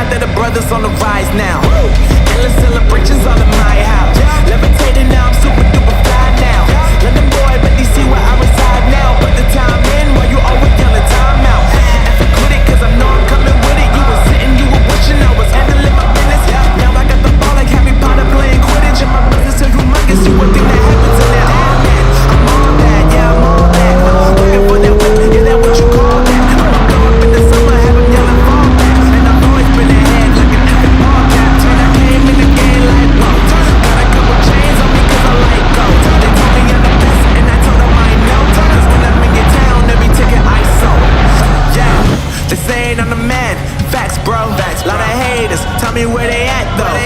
that the brothers on the rise now. Endless celebrations all in my house. Levitating now, I'm super duper fly now. London boy, but they see where I reside now. Put the time in while you always yelling time out. And quit it, cause I know I'm coming with it. You were sitting, you were wishing I was handling my business. Now I got the ball like Harry Potter playing Quidditch. And my brothers so humongous, you would think that happens in there. I'm on that, yeah, I'm on that. Looking for that whip, yeah, that what you call that. I'ma blow up in the summer, have them yelling fall back. And I've always been ahead like an infant ball captain. I came in the game like whoa. Got a couple chains on me cause I like gold. They told me I'm the best and I told them I ain't no. Cause when I'm in your town, every ticket I sold. Yeah, they saying I'm the man. Facts, bro. Facts, lot of haters. Tell me where they at though.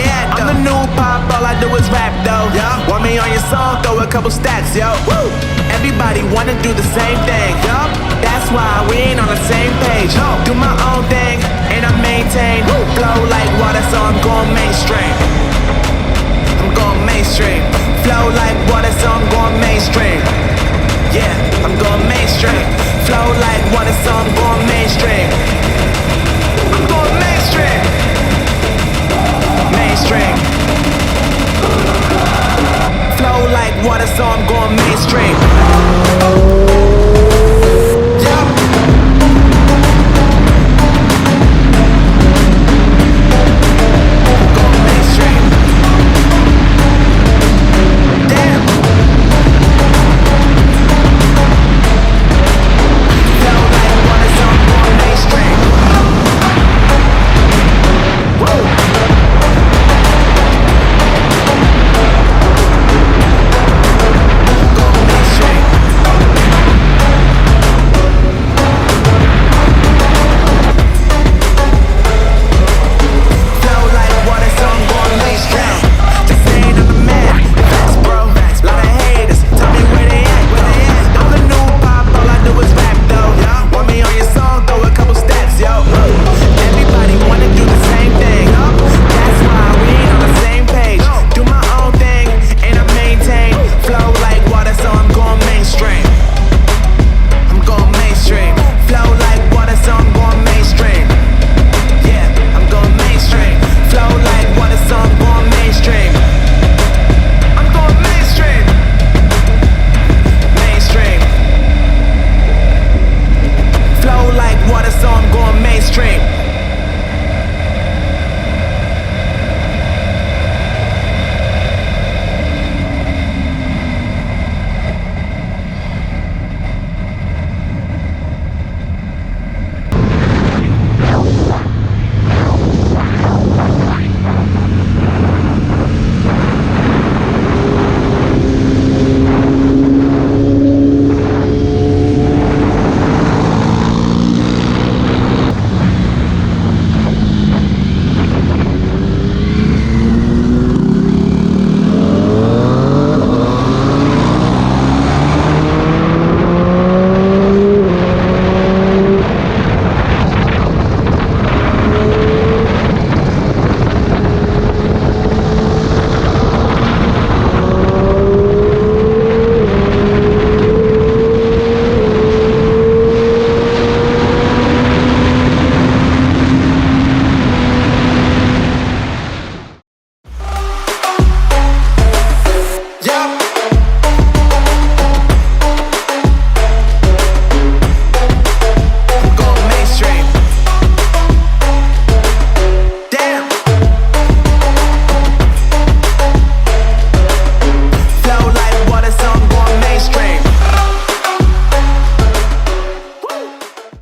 I'm the new pop, all I do is rap though. Want me on your song? Throw a couple stacks, yo. Woo! Everybody wanna do the same thing. Yup. That's why we ain't on the same page. Do my own thing and I maintain. Flow like water, so I'm going mainstream. I'm going mainstream. Flow like water, so I'm going mainstream. Yeah, I'm going mainstream. Flow like water, so I'm going mainstream. I'm going mainstream.